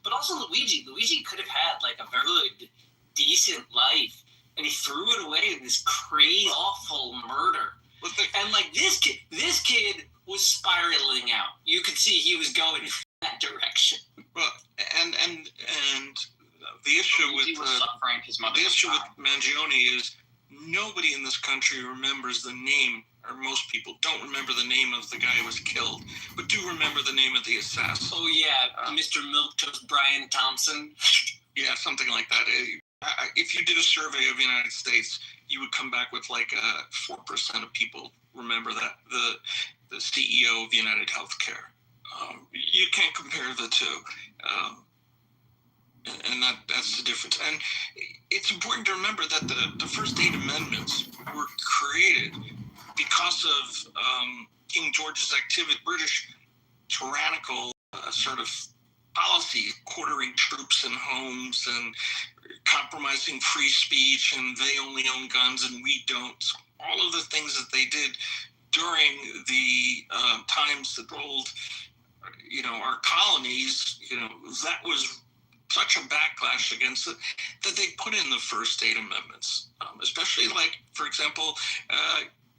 But also Luigi. Luigi could have had like a very decent life, and he threw it away in this crazy, awful murder. And like this kid was spiraling out. You could see he was going in that direction. Well, and the issue with Mangione is nobody in this country remembers the name, or most people don't remember the name of the guy who was killed, but do remember the name of the assassin. Oh yeah, Mr. Milquetoast Brian Thompson. Yeah, something like that. If you did a survey of the United States, you would come back with like 4% of people remember that the CEO of United Healthcare. You can't compare the two. And that's the difference. And it's important to remember that the first 8 amendments were created because of King George's activity, British tyrannical sort of policy, quartering troops in homes and compromising free speech, and they only own guns and we don't. All of the things that they did during the times that ruled, our colonies, that was such a backlash against it that they put in the first 8 amendments, especially like, for example,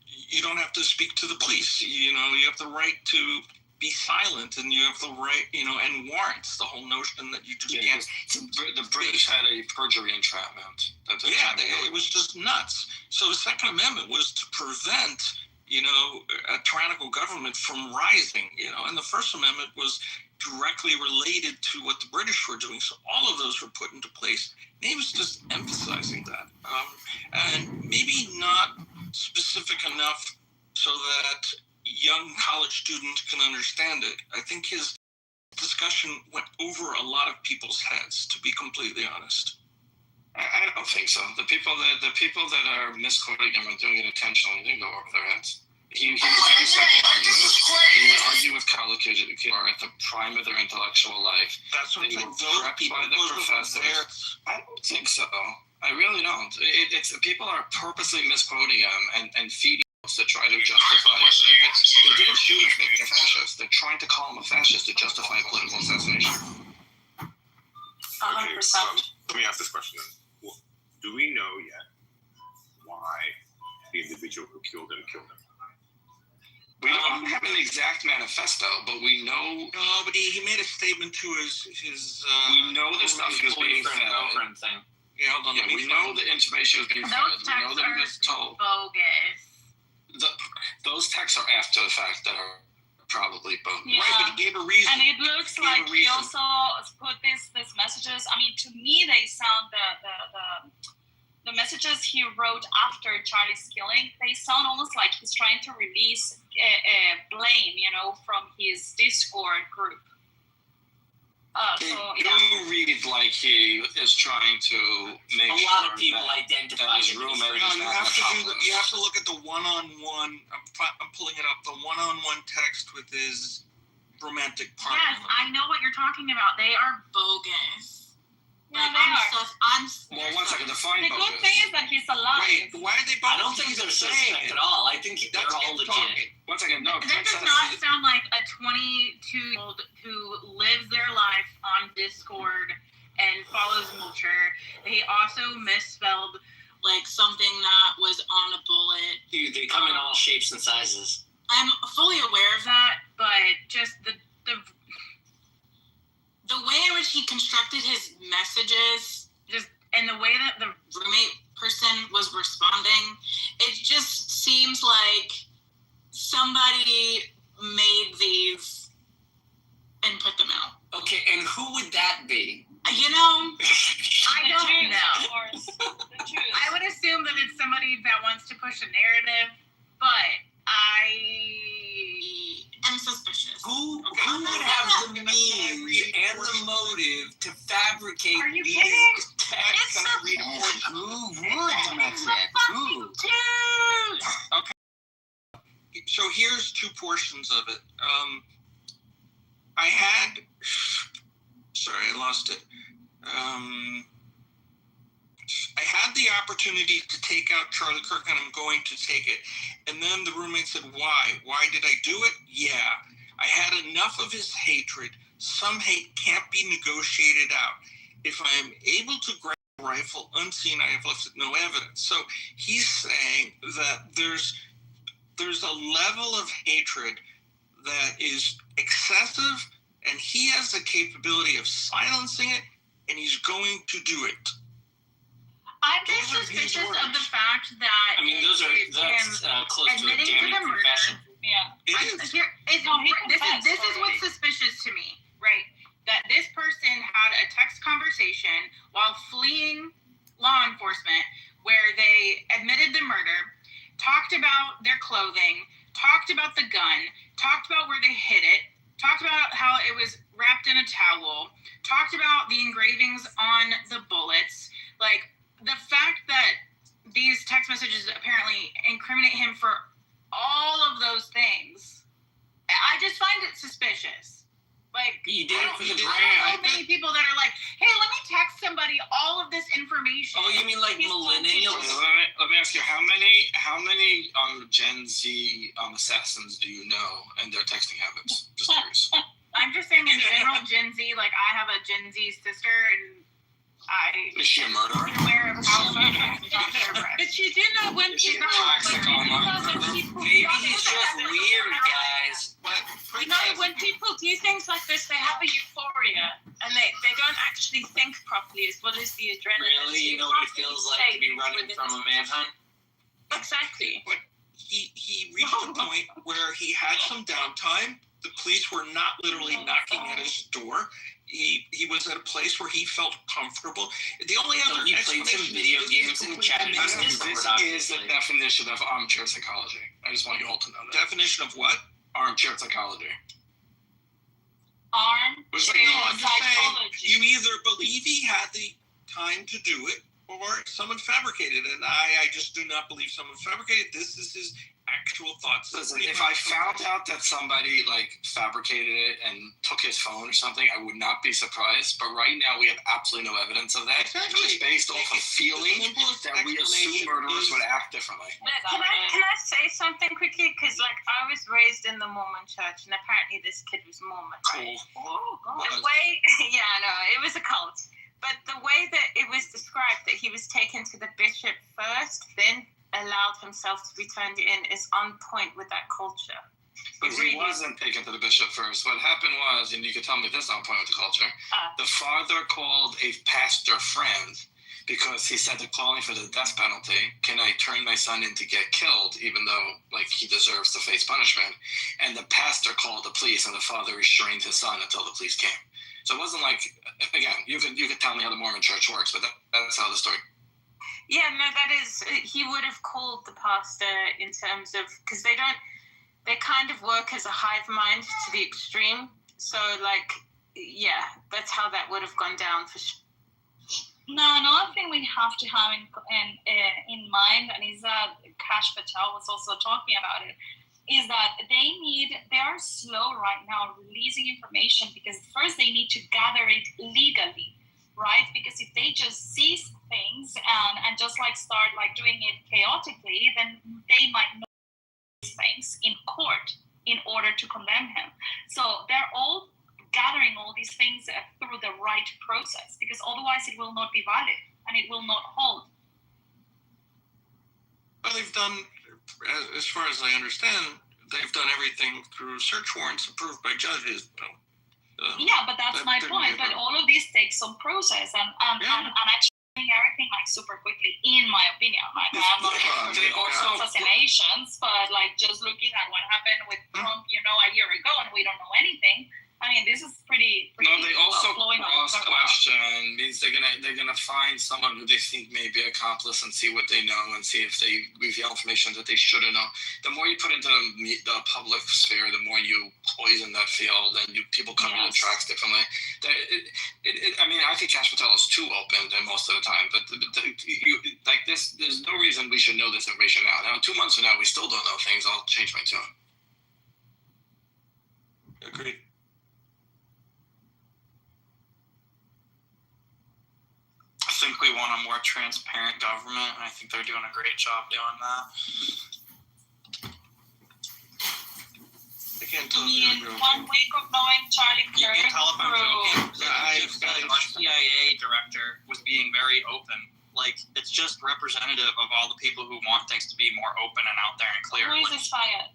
you don't have to speak to the police. You have the right to be silent, and you have the right, and warrants, the whole notion that you just can't. The British had a perjury entrapment. It was just nuts. So the Second Amendment was to prevent, a tyrannical government from rising, and the First Amendment was directly related to what the British were doing. So all of those were put into place. And he was just emphasizing that. And maybe not specific enough so that young college students can understand it. I think his discussion went over a lot of people's heads, to be completely honest. I don't think so. The people that are misquoting him are doing it intentionally. They go over their heads. He was very simple argument. He would argue with college kids who are at the prime of their intellectual life. That's what they were prepped by the professors. I don't think so. I really don't. It's people are purposely misquoting him and feeding us to try to justify it. They didn't shoot him a fascist. They're trying to call him a fascist to justify a political assassination. 100%. Okay, so let me ask this question then. Do we know yet why the individual who killed him killed him? We don't have an exact manifesto, but we know. No, but he made a statement to his. We know the stuff he was being fed. Thing. Yeah, hold on. Yeah, we know the information was being fed. We know that he was told. Bogus. Those texts are after the fact that are probably bogus. Yeah. Right, but he gave a reason. And it looks like he also put these messages. I mean, to me, they sound the messages he wrote after Charlie's killing. They sound almost like he's trying to release blame, from his Discord group. You read like he is trying to make a lot of people identify his roommate. You have to look at the one-on-one. I'm pulling it up. The one-on-one text with his romantic partner. Yes, I know what you're talking about. They are bogus. Yeah, they are. Well, one second. Define the bogus. good thing is that he's alive. Wait, why are they bogus? I don't think they're suspect at all. I think they're all legit. One second. No, that does not sound like a 22-year-old who lives their life on Discord and follows Vulture. They also misspelled like something that was on a bullet. Dude, they come in all shapes and sizes. I'm fully aware of that, but just the way in which he constructed his messages, and the way that the roommate person was responding, it just seems like somebody made these and put them out. Okay, and who would that be? I don't know. I would assume that it's somebody that wants to push a narrative, but I'm suspicious. Who would have the means and the motive to fabricate these texts and reports? Who would? That's it. Who? Okay. So here's 2 portions of it. Sorry, I lost it. I had the opportunity to take out Charlie Kirk, and I'm going to take it. And then the roommate said, why? Why did I do it? Yeah. I had enough of his hatred some hate can't be negotiated out. If I am able to grab a rifle unseen, I have left no evidence. So he's saying that there's a level of hatred that is excessive, and he has the capability of silencing it, and he's going to do it. I'm just suspicious of the fact that that's close to a damning confession. Yeah. This is what's suspicious to me, right? That this person had a text conversation while fleeing law enforcement where they admitted the murder, talked about their clothing, talked about the gun, talked about where they hid it, talked about how it was wrapped in a towel, talked about the engravings on the bullets. Like, the fact that these text messages apparently incriminate him for all of those things, I just find it suspicious. Like, you did it for the brand. So many people that are like, hey, let me text somebody all of this information. Oh, you mean like millennials? Let me ask you, how many Gen Z assassins do you know and their texting habits? Just curious. I'm just saying in general, Gen Z, like, I have a Gen Z sister, and is she a murderer? Aware of how but you do know when people maybe he's just weird, guys. You know, when people do things like this, they have a euphoria, and they don't actually think properly as well as the adrenaline. Really? You know what it feels like to be running from a manhunt? Exactly. But he reached a point where he had some downtime. The police were not literally knocking at his door. He was at a place where he felt comfortable. The only other he played some video games and chatted. This is the definition of armchair psychology. I just want you all to know that. Definition of what? Armchair psychology. I'm just saying, you either believe he had the time to do it, or someone fabricated it. And I just do not believe someone fabricated. This is his actual thoughts. Listen, if I found out that somebody fabricated it and took his phone or something, I would not be surprised. But right now, we have absolutely no evidence of that. Exactly. Just based off of feeling that we assume murderers would act differently. Can I say something quickly? Because I was raised in the Mormon church, and apparently this kid was Mormon. Right? Cool. The way, it was a cult. But the way that it was described, that he was taken to the bishop first, then allowed himself to be turned in, is on point with that culture. But he wasn't taken to the bishop first. What happened was, and you can tell me this is on point with the culture, the father called a pastor friend because he said they're calling for the death penalty. Can I turn my son in to get killed, even though he deserves to face punishment? And the pastor called the police, and the father restrained his son until the police came. So it wasn't again, you could tell me how the Mormon church works, but that's how the story. Yeah, no, that is, he would have called the pastor in terms of, because they kind of work as a hive mind to the extreme. So, that's how that would have gone down for sure. No, another thing we have to have in mind, and is that Kash Patel was also talking about it, is that they are slow right now releasing information because first they need to gather it legally, right? Because if they just seize things and just start doing it chaotically, then they might know these things in court in order to condemn him. So they're all gathering all these things through the right process, because otherwise it will not be valid and it will not hold. Well, they've done, as far as I understand, they've done everything through search warrants approved by judges. Yeah, but that's my point. But all of this takes some process and actually doing everything super quickly, in my opinion. I'm not assassinations, but just looking at what happened with Trump, a year ago, and we don't know anything. I mean, this is pretty. No, they also cross-question means they're gonna find someone who they think may be an accomplice and see what they know and see if they reveal information that they shouldn't know. The more you put into the public sphere, the more you poison that field, and people come in the tracks differently. I think Kash Patel is too open most of the time, but this, there's no reason we should know this information now. Now, 2 months from now, we still don't know things. I'll change my tune. Agreed. I think we want a more transparent government, and I think they're doing a great job doing that. Again, can't tell. I mean, 1 week of knowing Charlie Kirk. You can tell if I'm joking. Yeah, Our CIA director was being very open. Like, it's just representative of all the people who want things to be more open and out there and clear. Who is inspired?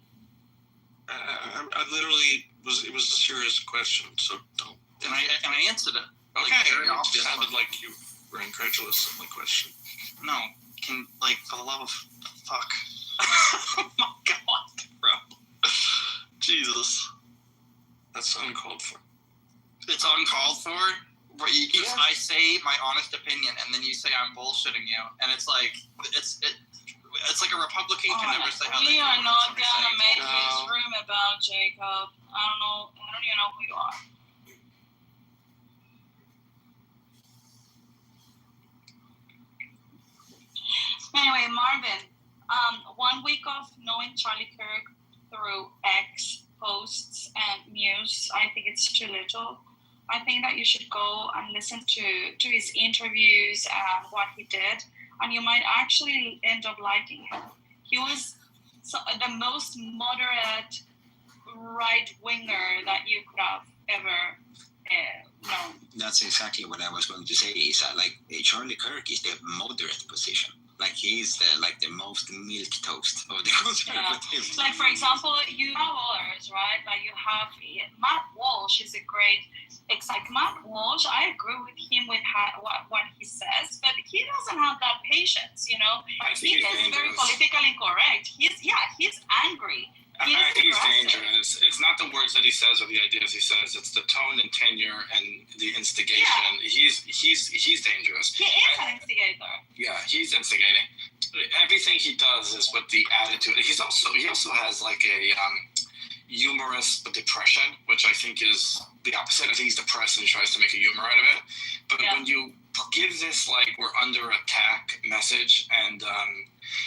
I literally it was a serious question, so don't. And I answered it. Okay, very it obvious. sounded like you were incredulous of my question. No, for the love of fuck. Oh my god, bro. Jesus. That's uncalled for. It's uncalled for. If I say my honest opinion and then you say I'm bullshitting you, and it's like it's like a Republican can never say how they We feel are about not something gonna saying- make this room about Jacob. I don't even know who you are. Anyway, Marvin, 1 week of knowing Charlie Kirk through X posts and news, I think it's too little. I think that you should go and listen to his interviews and what he did, and you might actually end up liking him. He was the most moderate right-winger that you could have ever known. That's exactly what I was going to say. Is Charlie Kirk is the moderate position. Like he's the most milk toast of the conservatives. Like for example, you have others, right? Like you have Matt Walsh is a great. Like Matt Walsh, I agree with him with what he says, but he doesn't have that patience. You know, he is very politically correct. He's angry. I think he's dangerous. It's not the words that he says or the ideas he says. It's the tone and tenure and the instigation. Yeah. He's dangerous. He is an instigator. Yeah, he's instigating. Everything he does is with the attitude. He also has like a humorous depression, which I think is the opposite. I think he's depressed and he tries to make a humor out of it. But when you give this like we're under attack message, and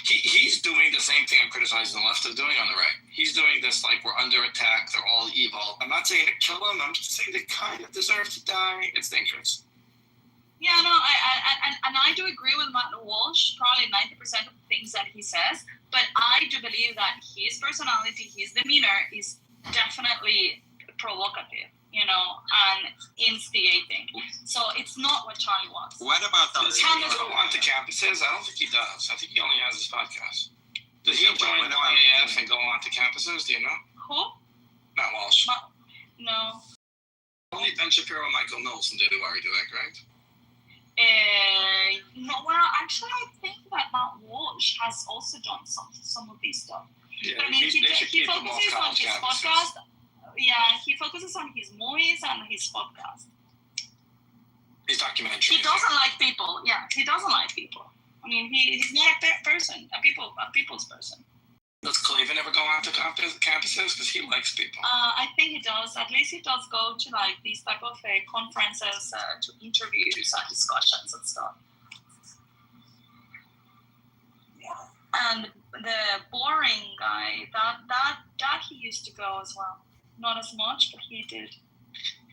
he's doing the same thing I'm criticizing the left is doing on the right. He's doing this like we're under attack, they're all evil. I'm not saying to kill them, I'm just saying they kind of deserve to die. It's dangerous. Yeah, no, I do agree with Matt Walsh, probably 90% of the things that he says, but I do believe that his personality, his demeanor is definitely provocative, you know, and instigating. So it's not what Charlie wants. What about Does he go on to campuses? I don't think he does. I think he only has his podcast. Does he join YAF and go on to campuses? Do you know? Who? Matt Walsh. No. Only Ben Shapiro and Michael Knowlson did Why We Do That, correct? No, well, actually, I think that Matt Walsh has also done some of these stuff. Yeah, I mean, he focuses on his podcast. Yeah, he focuses on his movies and his podcast. His documentary. He doesn't like people. Yeah, he doesn't like people. I mean, he's not a person, a people's person. Does Clavin ever go on to campuses? Because he likes people. I think he does. At least he does go to like these type of conferences to interviews and discussions and stuff. Yeah. And the boring guy, that he used to go as well. Not as much, but he did.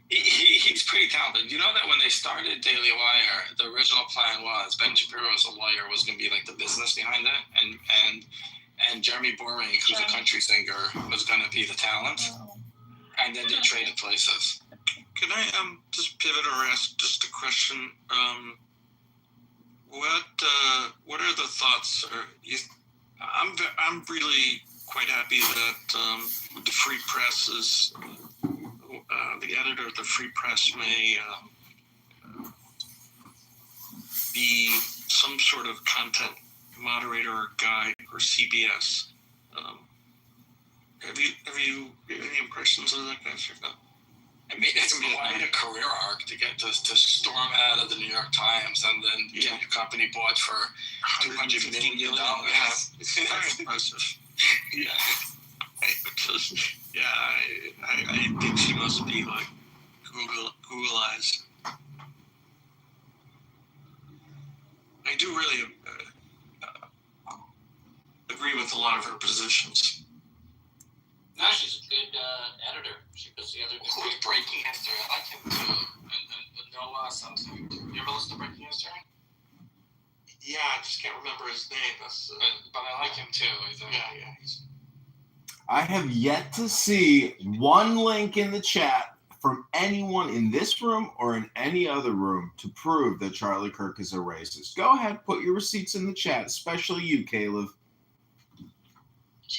He's pretty talented. You know that when they started Daily Wire, the original plan was Ben Shapiro as a lawyer was going to be like the business behind it, and Jeremy Boring, who's a country singer, was going to be the talent. And then they traded places. Can I just pivot or ask just a question? What are the thoughts? I'm really quite happy that the Free Press is. The editor of the Free Press may be some sort of content moderator or guide for CBS. Have you any impressions of that guy? I mean, it's quite a career arc to get to storm out of the New York Times and then get your company bought for $250 million. Yeah, it's very impressive. Yeah. I think she must be like Google eyes. I do really agree with a lot of her positions. No, she's a good editor. She puts together good Who's Breaking History? I like him too. And Noah something. You ever listen to Breaking History? Yeah, I just can't remember his name. That's but I like him too. Yeah. I have yet to see one link in the chat from anyone in this room or in any other room to prove that Charlie Kirk is a racist. Go ahead, put your receipts in the chat, especially you, Caleb.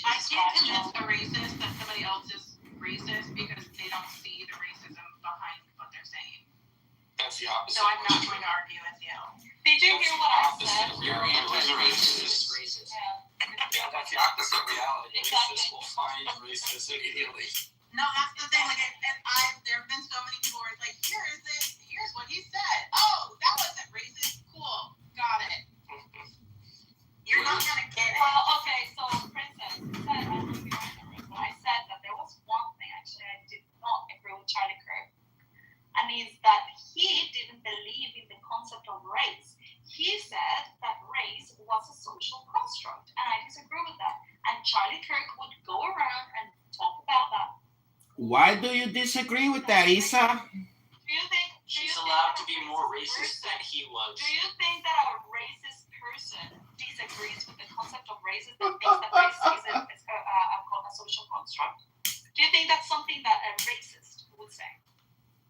I can't convince a racist that somebody else is racist because they don't see the racism behind what they're saying. That's the opposite. So I'm not going to argue with you. Did you hear what I said? You're racist. Yeah, that's the opposite reality. Exactly. Racists will find racists immediately. No, that's the thing. Like, there have been so many people where it's like, here's what he said. Oh, that wasn't racist. Cool, got it. You're not gonna get it. Well, okay, so Princess said, I said that there was one thing actually I did not agree with Charlie Kirk, and is that he didn't believe in the concept of race. He said that race was a social construct, and I disagree with that. And Charlie Kirk would go around and talk about that. Why do you disagree with that, Isa? She's allowed to be more racist than he was. Do you think that a racist person disagrees with the concept of race that thinks that race is a social construct? Do you think that's something that a racist would say?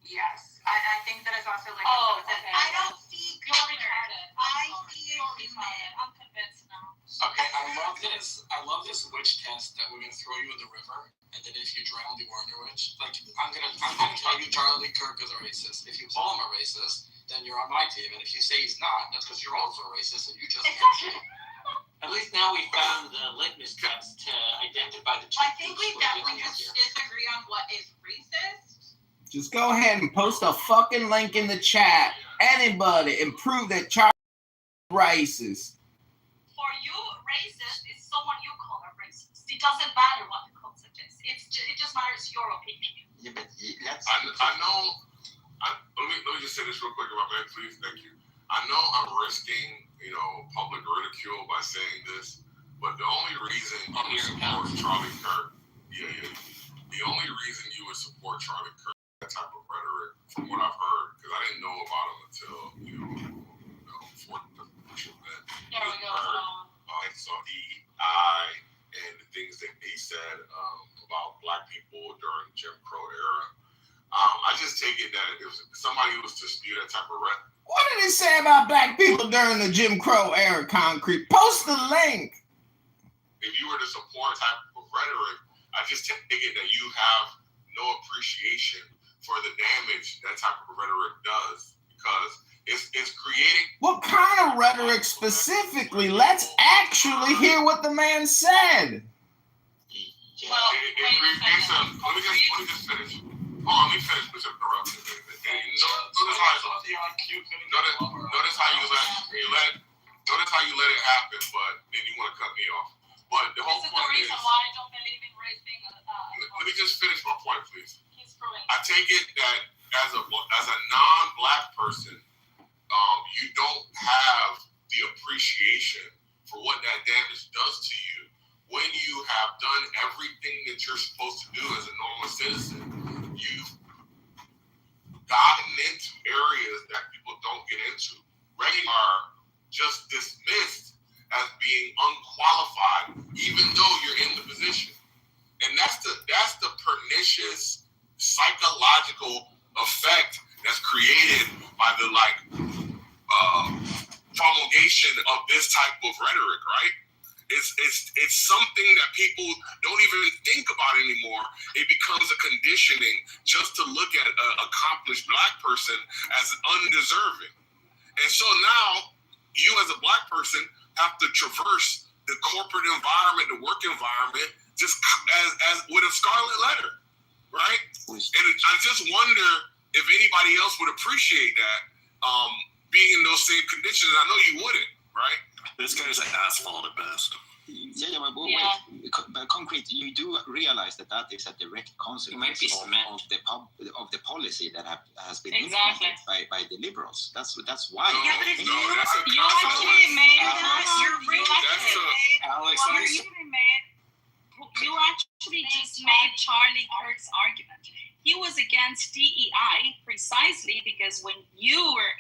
Yes, I think that is also like. Oh, okay. I don't see You're retarded. I see it in men. I'm convinced now. Okay, I love this witch test that we're gonna throw you in the river, and then if you drown, you aren't a witch. Like I'm gonna tell you Charlie Kirk is a racist. If you call him a racist, then you're on my team, and if you say he's not, that's because you're also a racist, and you just can't. At least now we found the litmus test to identify the two. I think we definitely just disagree on what is racist. Just go ahead and post a fucking link in the chat. Anybody, and prove that Charlie is racist. For you, racist is someone you call a racist. It doesn't matter what the concept is. It just matters your opinion. Yeah, but let's. I know. Let me just say this real quick, if I may, please. Thank you. I know I'm risking, public ridicule by saying this, but the only reason you would support Charlie Kirk, the only reason you would support Charlie Kirk, that type of rhetoric, from what I've heard, because I didn't know about him until before the event. There we go. I saw DEI and the things that he said about Black people during the Jim Crow era. I just take it that if somebody was to spew that type of rhetoric. What did he say about Black people during the Jim Crow era, Concrete? Post the link. If you were to support type of rhetoric, I just take it that you have no appreciation for the damage that type of rhetoric does, because it's creating. What kind of rhetoric specifically? Let's actually hear what the man said. Well, let me just finish. Let me finish this interruption. Notice how you let it happen, but then you want to cut me off. But the whole point is. This is the reason why I don't believe in race being let me just finish my point, please. I take it that as a non-Black person, you don't have the appreciation for what that damage does to you when you have done everything that you're supposed to do as a normal citizen. You've gotten into areas that people don't get into. Regular are just dismissed as being unqualified, even though you're in the position. And that's the pernicious psychological effect that's created by the promulgation of this type of rhetoric, right? It's something that people don't even think about anymore. It becomes a conditioning just to look at an accomplished Black person as undeserving. And so now you as a Black person have to traverse the corporate environment, the work environment, just as with a scarlet letter, right? And I just wonder if anybody else would appreciate that, being in those same conditions. I know you wouldn't, right? This guy's an asshole at best. Yeah, but Concrete, you do realize that is a direct consequence of the policy that has been implemented by the liberals. That's why. Yeah, but if you actually just made Charlie Kirk's argument. He was against DEI precisely because when you're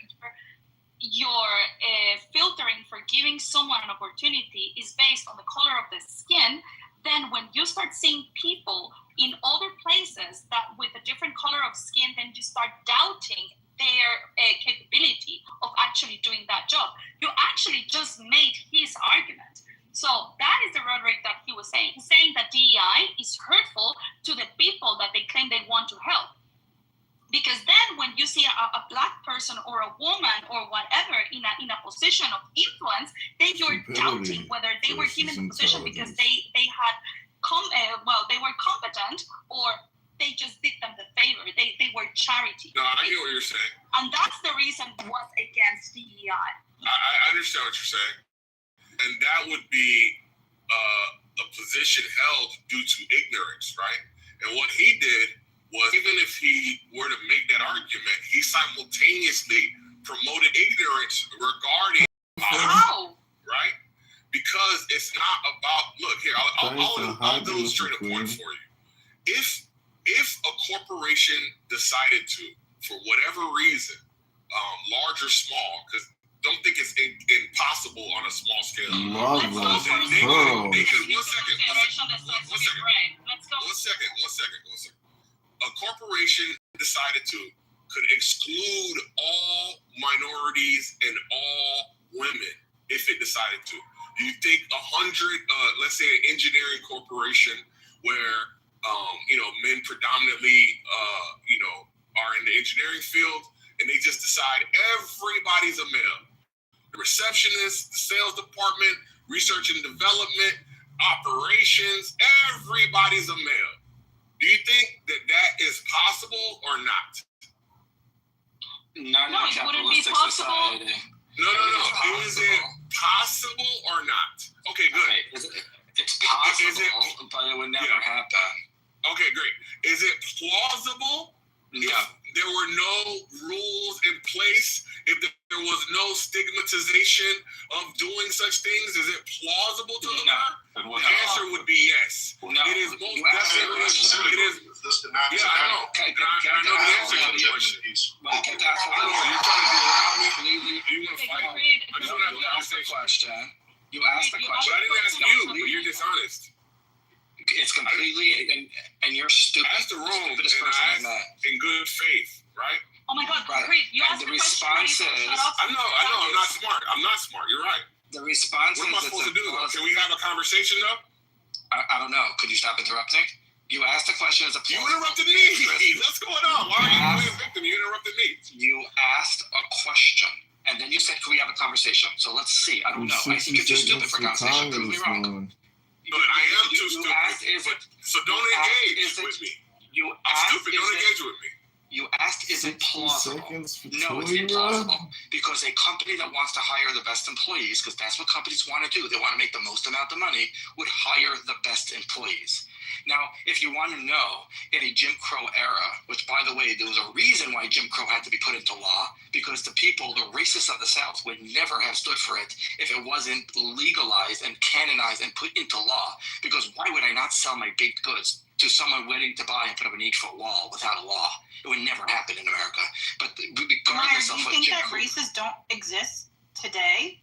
filtering for giving someone an opportunity is based on the color of the skin, then when you start seeing people in other places that with a different color of skin, then you start doubting their capability of actually doing that job. You actually just made his argument. So that is the rhetoric that he was saying. He's saying that DEI is hurtful to the people that they claim they want to help. Because then when you see a black person or a woman or whatever in a position of influence, then you're doubting whether they were given the position because they had they were competent, or they just did them the favor. They were charity. No, I get what you're saying. And that's the reason he was against DEI. I understand what you're saying. And that would be a position held due to ignorance, right? And what he did was, even if he were to make that argument, he simultaneously promoted ignorance regarding how, right? Because it's not about, look here, I'll illustrate a point for you. If a corporation decided to, for whatever reason, large or small, because don't think it's impossible on a small scale. Love They that. could, one second. A corporation decided could exclude all minorities and all women if it decided to. You think 100, let's say an engineering corporation where, men predominantly, are in the engineering field, and they just decide everybody's a male. The receptionist, the sales department, research and development, operations, everybody's a male. Do you think that is possible or not? Not in a capitalistic society. No. Is it possible or not? Okay, good. Okay. It's possible, but it would never happen. Okay, great. Is it plausible if there were no rules in place, if there was no stigmatization of doing such things? Is it plausible to occur? The answer would be yes. No. It is most definitely. It is. Yeah, I know. I know the answer to the question. I know. You're trying to be around me. You want to fight? I just want to have a conversation. You asked the question. But I didn't ask you, but you're dishonest. It's completely, and you're stupid. I asked the wrong, and person I asked in good faith, right? Oh my God, right. Creed, you asked the the response question. is, I know, I'm not smart. You're right. The response what am I supposed to do, though? Can we have a conversation, though? I don't know. Could you stop interrupting? You asked the question as a You interrupted me. What's going on? Why are you playing victim? You interrupted me. You asked a question, and then you said, "Can we have a conversation?" So let's see. I don't know. I think you're too stupid for conversation. Prove me wrong. But I am too stupid. So don't engage with me. I'm stupid. Don't engage with me. You asked, is it plausible? No, it's implausible. Because a company that wants to hire the best employees, because that's what companies want to do, they want to make the most amount of money, would hire the best employees. Now, if you want to know, in a Jim Crow era, which, by the way, there was a reason why Jim Crow had to be put into law, because the people, the racists of the South, would never have stood for it if it wasn't legalized and canonized and put into law. Because why would I not sell my baked goods to someone willing to buy and put up an 8-foot wall without a law? It would never happen in America. But regardless of what do you think Jim that Crow, races don't exist today?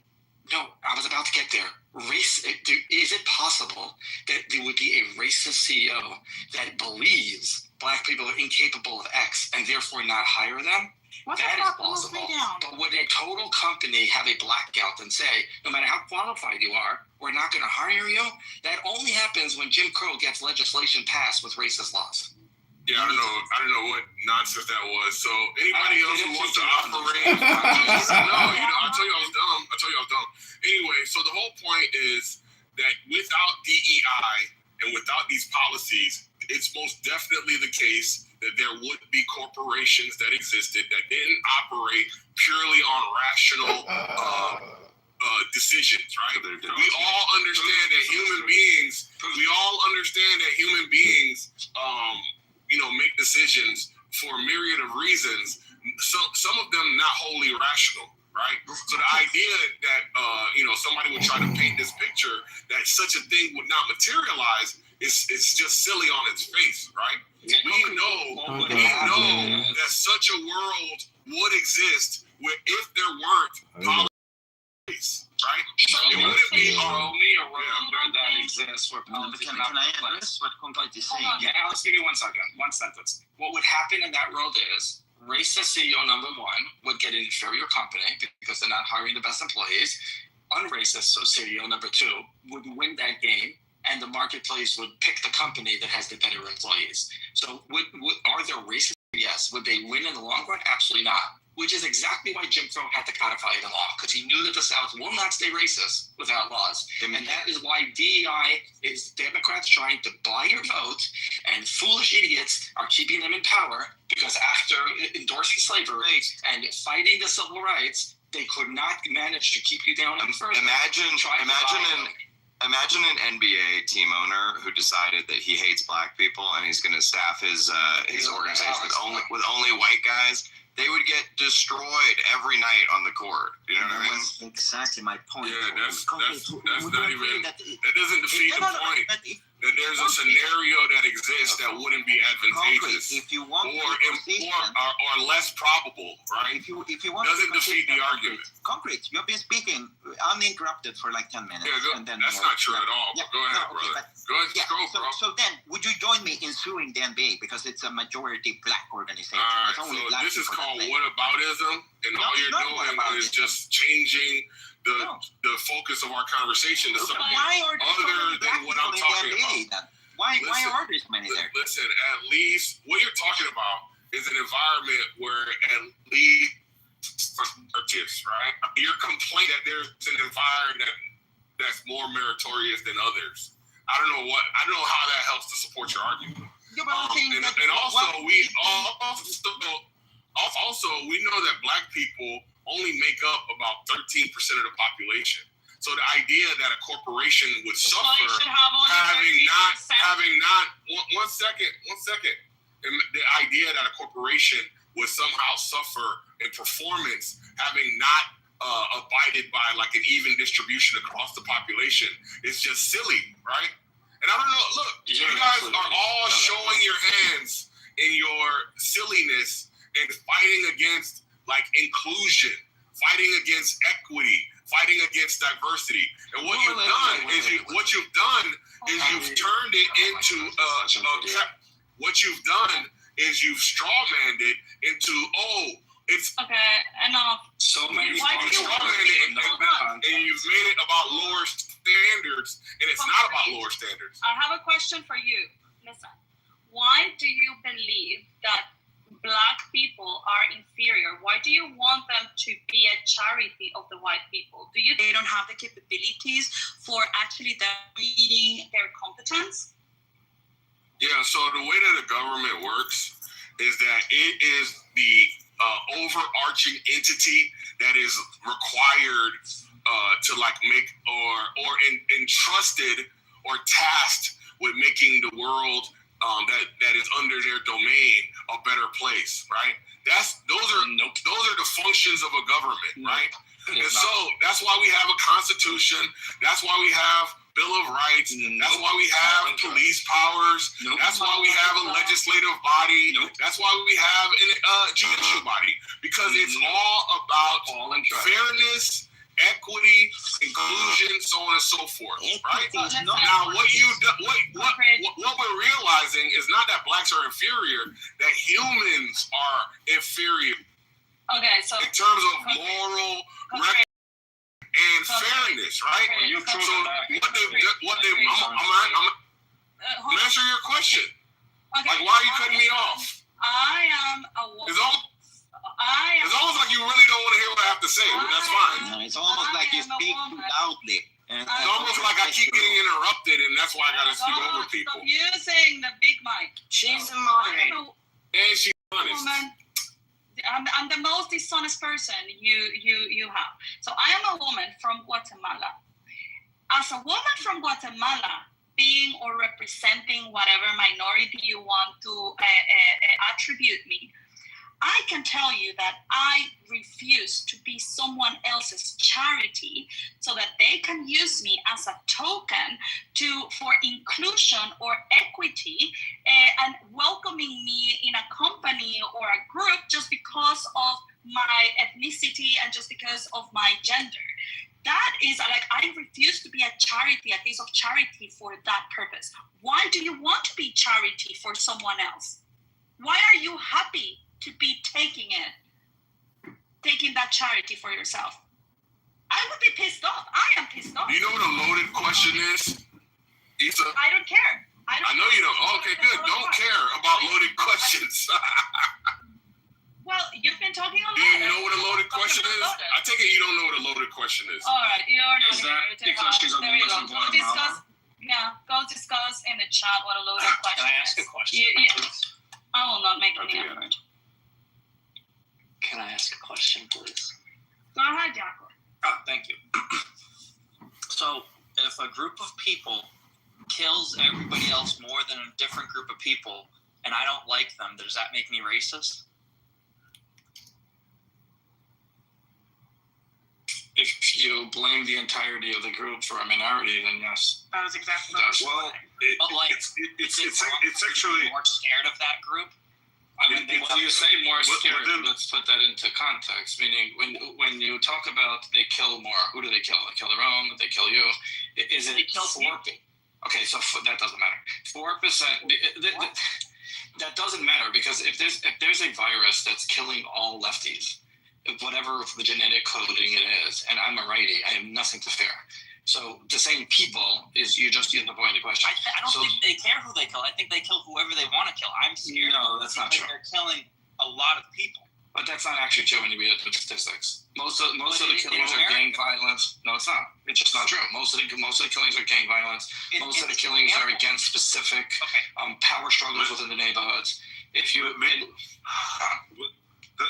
no, I was about to get there. Is it possible that there would be a racist CEO that believes black people are incapable of X and therefore not hire them? That is plausible. But would a total company have a blackout and say, no matter how qualified you are, we're not going to hire you? That only happens when Jim Crow gets legislation passed with racist laws. Yeah, I don't know what nonsense that was. So anybody else who wants to operate, no, I told you I was dumb. Anyway, so the whole point is that without DEI and without these policies, it's most definitely the case that there would be corporations that existed that didn't operate purely on rational decisions, right? We all understand that human beings make decisions for a myriad of reasons. Some of them not wholly rational, right? So the idea that somebody would try to paint this picture that such a thing would not materialize is just silly on its face, right? We know that such a world would exist where if there weren't race, right? So it wouldn't be show me a road that exists where politics Can I address what Concrete is saying? Yeah, Alex, give me 1 second. One sentence. What would happen in that road is racist CEO number one would get an inferior company because they're not hiring the best employees. Unracist CEO number two would win that game, and the marketplace would pick the company that has the better employees. So are there racists? Yes. Would they win in the long run? Absolutely not. Which is exactly why Jim Crow had to codify it in law, because he knew that the South will not stay racist without laws. And that is why DEI is Democrats trying to buy your vote, and foolish idiots are keeping them in power, because after endorsing slavery and fighting the civil rights, they could not manage to keep you down any further. Imagine an NBA team owner who decided that he hates black people and he's going to staff his organization with only white guys. They would get destroyed every night on the court. You know what I mean? Exactly my point. Yeah, that's not even. That doesn't defeat the point. That there's a scenario that exists that wouldn't be advantageous, if you want or less probable, right? If you want, doesn't defeat the argument. Concrete, you've been speaking uninterrupted for like 10 minutes. Yeah, and then that's not true at all. But go ahead, brother. Go ahead, bro. So then, would you join me in suing the NBA because it's a majority black organization? All right, so this is called whataboutism, and all you're doing is just changing the focus of our conversation to something other than what I'm talking about. Why are there so many there? Listen, at least what you're talking about is an environment where at least right? Your complaint that there's an environment that's more meritorious than others. I don't know how that helps to support your argument. And also we know that black people only make one percent So the idea that a corporation would suffer having not one second. And the idea that a corporation would somehow suffer in performance having not abided by like an even distribution across the population is just silly, right? And I don't know, look, you guys are all showing your hands in your silliness and fighting against like inclusion, fighting against equity, fighting against diversity. And what you've done is you've turned it into what you've done is you've strawmanned it into it's okay enough. So many and you've made it about lower standards, and it's not about lower standards. I have a question for you. Listen, why do you believe that black people are inferior? Why do you want them to be a charity of the white people? Do you they don't have the capabilities for actually reading their competence? Yeah, so the way that the government works is that it is the overarching entity that is required to like make or entrusted or tasked with making the world that is under their domain a better place, right? Those are the functions of a government, right? And so that's why we have a constitution. That's why we have Bill of Rights. That's why we have police powers. That's why we have a legislative body. That's why we have a judicial body, because it's all about fairness, equity, inclusion, so on and so forth, right? Now, what we're realizing is not that blacks are inferior, that humans are inferior. Okay, so in terms of moral and fairness, right? Okay, I'm answering your question. Okay. Like, why are you cutting me off? I am a woman. It's almost like you really don't want to hear what I have to say, but that's fine. No, it's almost like you speak too loudly. It's almost like I keep getting interrupted, and that's why I got to speak over people. Stop using the big mic. She's a moderator. And she's honest. I'm the most dishonest person you have. So I am a woman from Guatemala. As a woman from Guatemala, being or representing whatever minority you want to attribute me, I can tell you that I refuse to be someone else's charity so that they can use me as a token for inclusion or equity and welcoming me in a company or a group just because of my ethnicity and just because of my gender. that is like, I refuse to be a case of charity for that purpose. Why do you want to be charity for someone else? Why are you happy to be taking that charity for yourself? I would be pissed off. I am pissed off. You know what a loaded question is, Issa? I don't care. I know you don't. Okay, good. Don't care about loaded questions. Well, you've been talking a lot. Do you know what a loaded question is? I take it you don't know what a loaded question is. All right, you're not. Is that because she's a Muslim woman? Go discuss in the chat what a loaded question is. Can I ask a question? I will not make any effort. Can I ask a question, please? Go ahead, Jacob. Thank you. So, if a group of people kills everybody else more than a different group of people, and I don't like them, does that make me racist? If you blame the entirety of the group for a minority, then yes. That was exactly what I was Well, it's actually more scared of that group. I mean, when you say more scared, let's put that into context. Meaning, when you talk about they kill more, who do they kill? They kill their own. They kill you. Is it 4? Okay, so that doesn't matter. 4%. That doesn't matter because if there's a virus that's killing all lefties, whatever the genetic coding it is, and I'm a righty, I have nothing to fear. So the same people is you just use the point of the question. I don't think they care who they kill. I think they kill whoever they want to kill. I'm scared. No, that's not true. They're killing a lot of people. But that's not actually true when you read the statistics. Most of the killings are gang violence. No, it's not. It's just not true. Most of the killings are gang violence. Most of the killings are against specific power struggles within the neighborhoods. If you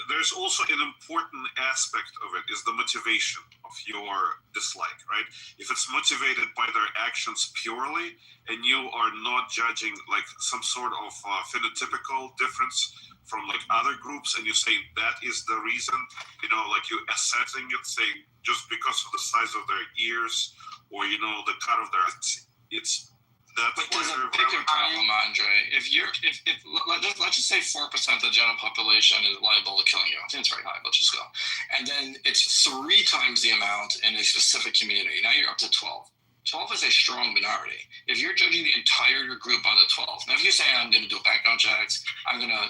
there's also an important aspect of it is the motivation of your dislike, right? If it's motivated by their actions purely and you are not judging like some sort of phenotypical difference from like other groups and you say that is the reason, like you assessing it, saying just because of the size of their ears or, the cut of their, it's But there's a bigger problem, Andre. If let's just say 4% of the general population is liable to killing you. I think it's very high. Let's just go. And then it's 3 times the amount in a specific community. Now you're up to 12. 12 is a strong minority. If you're judging the entire group on the 12, now if you say I'm going to do background checks, I'm gonna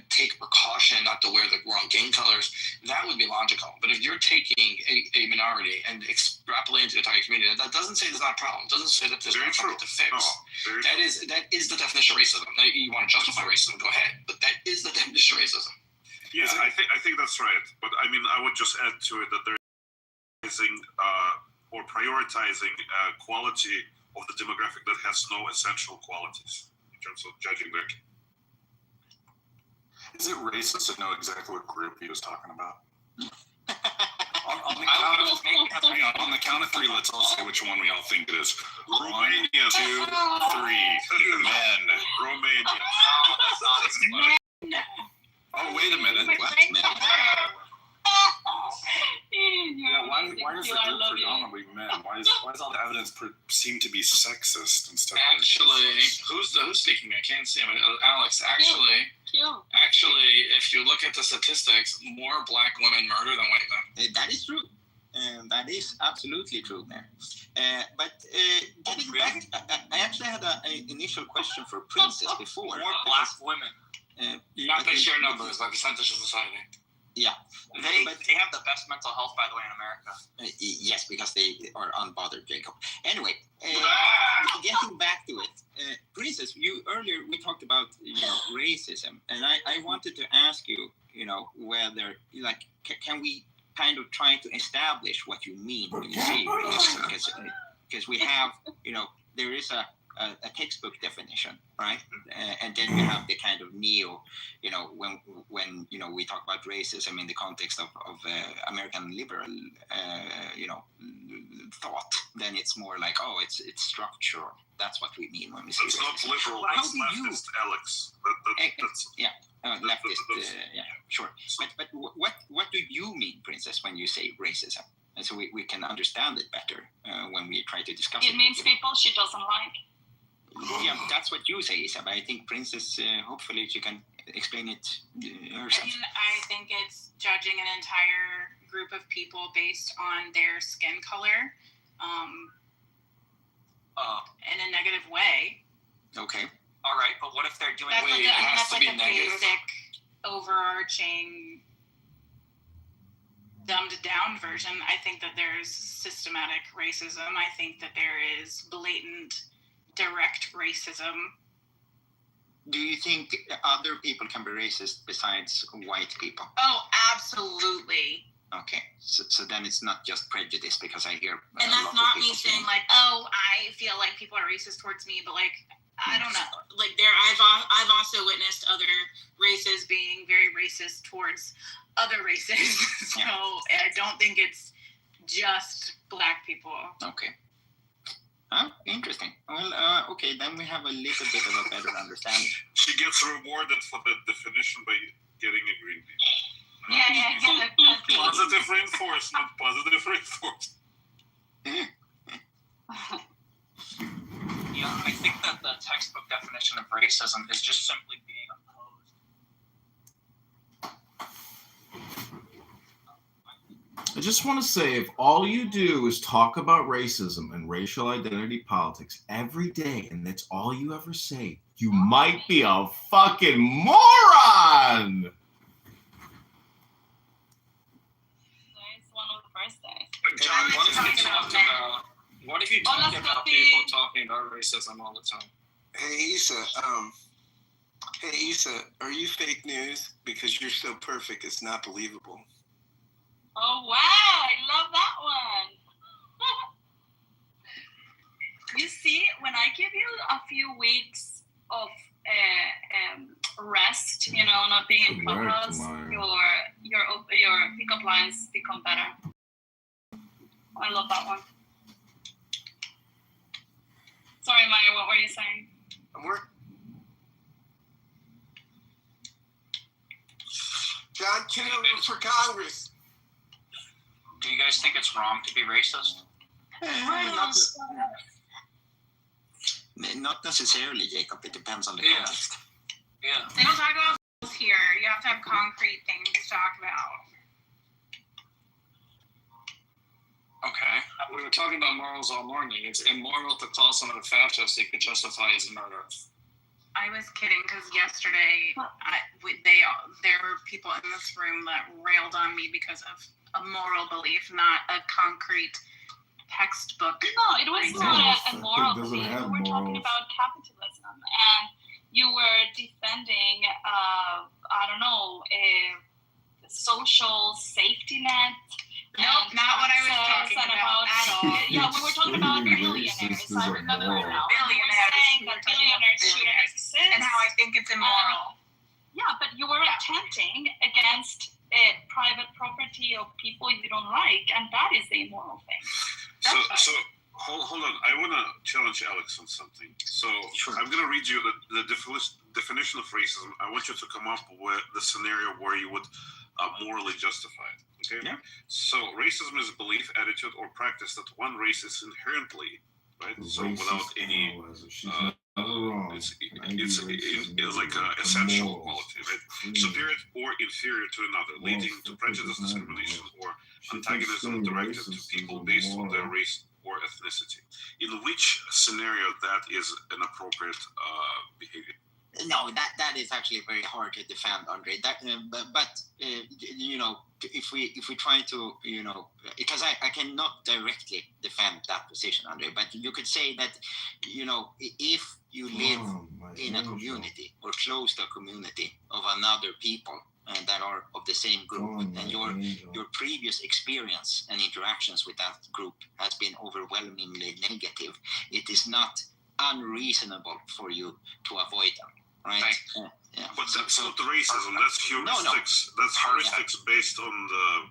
take precaution not to wear the wrong gang colors, that would be logical. But if you're taking a minority and extrapolating to the entire community, that doesn't say there's not a problem. It doesn't say that there's not something to fix. That is the definition of racism. Now, you want to justify racism, go ahead. But that is the definition of racism. Yeah, I think that's right. But I mean, I would just add to it that there's or prioritizing quality of the demographic that has no essential qualities in terms of judging their. Is it racist to know exactly what group he was talking about? on the count of 3, let's all say which one we all think it is. 1, 2, 3. Men. Romania. Oh, wait a minute. What? Why is the group predominantly men? Why does all the evidence seem to be sexist instead of actually, who's speaking? I can't see him. Alex, actually, if you look at the statistics, more black women murder than white men. That is true. That is absolutely true, man. But getting back, I actually had an initial question for Princess before. More black women. Not by sheer numbers, by percentage of society. Yeah. They have the best mental health, by the way, in America. Yes, because they are unbothered, Jacob. Anyway, getting back to it, Princess, earlier we talked about racism, and I wanted to ask you, whether can we kind of try to establish what you mean when you say racism? Because we have, there is a textbook definition, right? And then you have the kind of when we talk about racism in the context of American liberal, thought, then it's more like, it's structural. That's what we mean when we say it's racism. not liberal. How it's do leftist, Alex. Leftist. Sure. But what do you mean, Princess, when you say racism? And so we can understand it better when we try to discuss it. It means people she doesn't like. Yeah, that's what you say, Isa, but I think Princess, hopefully she can explain it herself. I think it's judging an entire group of people based on their skin color in a negative way. Okay. All right, but what if they're doing? That's Wait, like it has to be a negative? basic, overarching, dumbed down version. I think that there's systematic racism. I think that there is blatant, direct racism. Do you think other people can be racist besides white people? Oh, absolutely. Okay, so then it's not just prejudice, because I hear. And that's not me saying like, oh, I feel like people are racist towards me, but like, I don't know. Like I've also witnessed other races being very racist towards other races. So I don't think it's just Black people. Okay. Interesting. Well, okay, then we have a little bit of a better understanding. She gets rewarded for the definition by getting a green bean. Yeah. Positive reinforcement. Yeah, I think that the textbook definition of racism is just simply being opposed. I just want to say, if all you do is talk about racism and racial identity politics every day, and that's all you ever say, you might be a fucking moron. It's one of the first days. John, what if you talked about people talking about racism all the time? Hey Issa, are you fake news? Because you're so perfect, it's not believable. Oh wow, I love that one. You see, when I give you a few weeks of rest, not being in Clubhouse, your pickup lines become better. I love that one. Sorry, Maya, what were you saying? John Kitover for Congress. Do you guys think it's wrong to be racist? Not necessarily, Jacob. It depends on the context. Yeah. They don't talk about this here. You have to have concrete things to talk about. Okay. We were talking about morals all morning. It's immoral to call someone a fascist you could justify his murder. I was kidding because yesterday there were people in this room that railed on me because of a moral belief, not a concrete textbook. No, it was not a moral belief. We were talking about capitalism, and you were defending, a social safety net. Nope, not what I was talking about at all. Yeah, we were talking about billionaires. I remember now. Billionaires. Saying that billionaires shouldn't exist. And how I think it's immoral. Yeah, but you were attempting against private property of people you don't like, and that is the immoral thing. So hold on. I want to challenge Alex on something. So I'm going to read you the definition of racism. I want you to come up with the scenario where you would morally justify it. Okay. Yeah. So racism is a belief, attitude, or practice that one race is inherently right. So without any, it's like an essential quality, right? Superior or inferior to another, leading to prejudice, discrimination, or antagonism directed to people based on their race or ethnicity. In which scenario that is an appropriate behavior? No, that is actually very hard to defend, Andre. But if we try to, because I cannot directly defend that position, Andre. But you could say that, if you live in a community or close to a community of another people that are of the same group, and your previous experience and interactions with that group has been overwhelmingly negative, it is not unreasonable for you to avoid them. Right. Yeah. But that's not racism. That's heuristics. That's heuristics based on the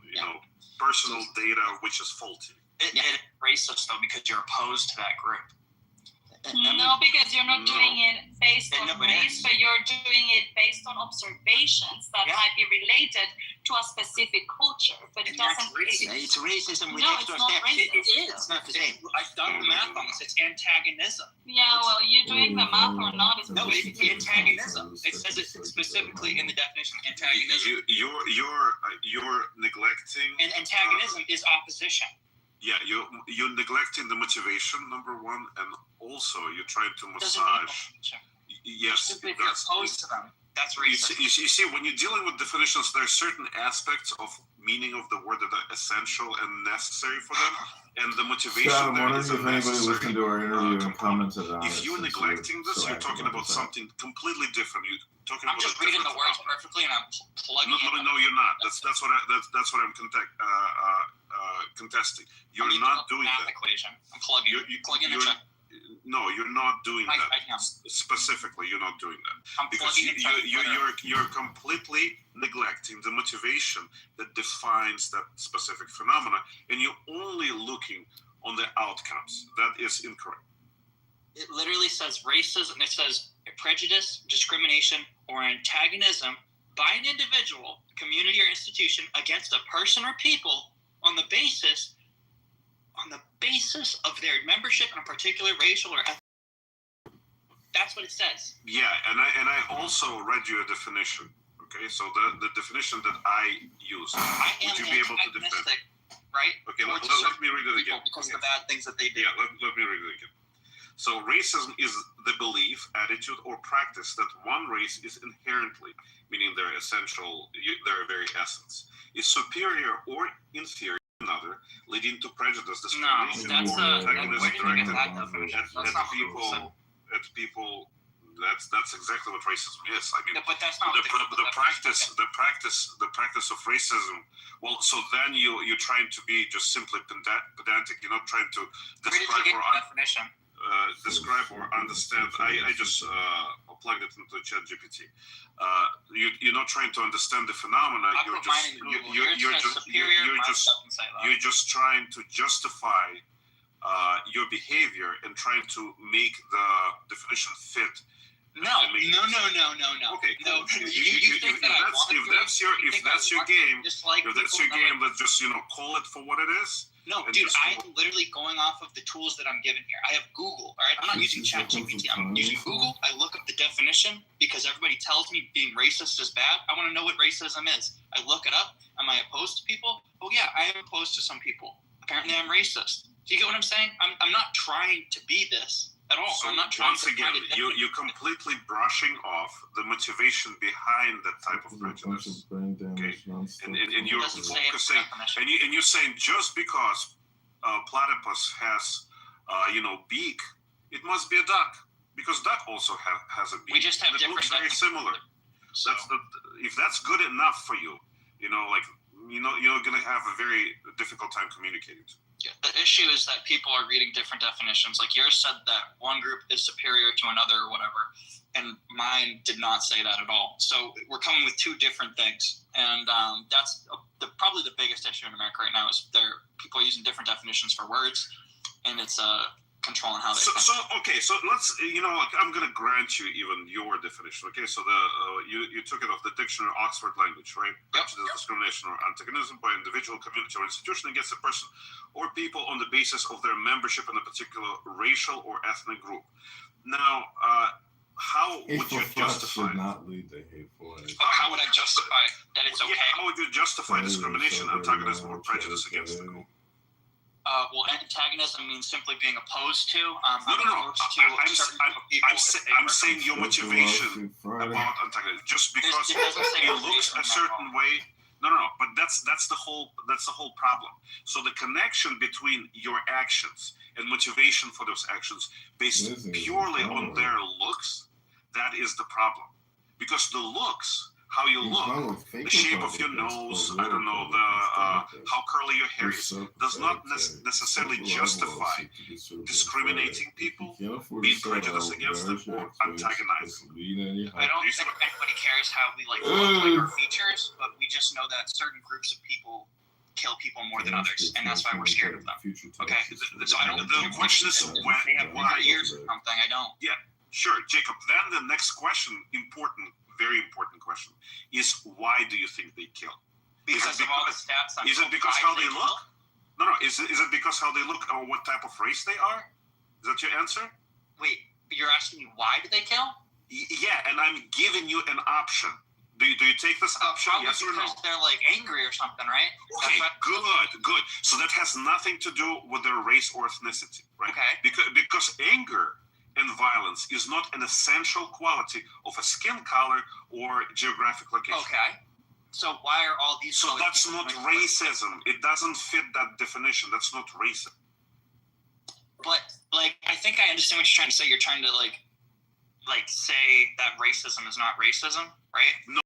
personal data, which is faulty. It is racist though because you're opposed to that group. No, because you're not doing it based on race, but you're doing it based on observations that might be related to a specific culture. But it doesn't. It's racism. No, it's not racism. It is. It's not the same. I've done the math on this. It's antagonism. Yeah, well, you doing the math or not is No, it's antagonism. It says it specifically in the definition. Antagonism. You're neglecting. And antagonism is opposition. Yeah, you're neglecting the motivation, number one, and also you're trying to massage. Yes, simply if you're opposed to them, that's racist. You see, when you're dealing with definitions, there are certain aspects of meaning of the word that are essential and necessary for them, and the motivation. Scott, I'm there wondering is if anybody listened to our interview and commented on it. If you're neglecting this, you're talking about something completely different. You're talking I'm about just reading the words perfectly, and I'm plugging. No, you're not. That's what I'm contesting. You're not doing that. Equation. I'm plugging. Plugging in. No, you're not doing that. Specifically, you're not doing that because you're completely neglecting the motivation that defines that specific phenomena, and you're only looking on the outcomes. That is incorrect. It literally says racism. It says prejudice, discrimination, or antagonism by an individual, community, or institution against a person or people on the basis of their membership in a particular racial or ethnic. That's what it says. Yeah, and I also read you a definition. Okay, so the definition that I use. Would you be able to defend? Right? Okay, let me read it again. Because of the bad things that they do. Yeah, let me read it again. So racism is the belief, attitude, or practice that one race is inherently, meaning their essential, their very essence, is superior or inferior to another, leading to prejudice, discrimination, or antagonism directed at people. That's exactly what racism is. I mean, but that's not the practice of racism. Well, so then you're trying to be just simply pedantic. You're not trying to describe or understand. I just plugged it into ChatGPT. You're not trying to understand the phenomena. You're just trying to justify your behavior and trying to make the definition fit. No. Okay, cool. No. If that's your game, let's just call it for what it is. No, dude, I'm literally going off of the tools that I'm given here. I have Google, all right? I'm not using ChatGPT. I'm using Google. I look up the definition because everybody tells me being racist is bad. I want to know what racism is. I look it up. Am I opposed to people? Oh, yeah, I am opposed to some people. Apparently, I'm racist. Do you get what I'm saying? I'm not trying to be this at all. So I'm not trying once again, you're completely brushing off the motivation behind that type of prejudice. Okay, and you're focusing, and you're saying just because platypus has beak, it must be a duck because duck also has a beak. We just have different. Looks very similar. So if that's good enough for you, you're gonna have a very difficult time communicating. Yeah, the issue is that people are reading different definitions. Like yours said that one group is superior to another or whatever, and mine did not say that at all. So we're coming with two different things, and that's probably the biggest issue in America right now is people are using different definitions for words, and it's controlling how they think. So let's I'm going to grant you even your definition. Okay, so you took it off the dictionary Oxford language, right? Prejudice, discrimination, or antagonism by individual, community, or institution against a person or people on the basis of their membership in a particular racial or ethnic group. Now, how would you justify? Not lead to hateful. How would I justify that it's okay? How would you justify discrimination, antagonism, or prejudice against the group? Well, antagonism means simply being opposed to. I'm saying your motivation about antagonism. Just because it looks a certain way. No. But that's the whole problem. So the connection between your actions and motivation for those actions, based purely on their looks, that is the problem. Because the looks, how you look, the shape of your nose, I don't know, how curly your hair is, does not necessarily justify discriminating people, being prejudiced against them, or antagonizing them. I don't think anybody cares how we look like our features, but we just know that certain groups of people kill people more than others, and that's why we're scared of them. Okay? The question is when They have 100 years or something. I don't. Yeah, sure, Jacob. Then the next question, very important question, is why do you think they kill? Because of all the stats. Is it because how they look? No. Is it because how they look or what type of race they are? Is that your answer? Wait, you're asking me why do they kill? Yeah, and I'm giving you an option. Do you take this option? Yes or no? Because they're like angry or something, right? Okay, good. So that has nothing to do with their race or ethnicity, right? Okay. Because anger and violence is not an essential quality of a skin color or geographic location. Okay. So why are all these? So that's not racism. It doesn't fit that definition. That's not racism. But I think I understand what you're trying to say. You're trying to like say that racism is not racism, right? No.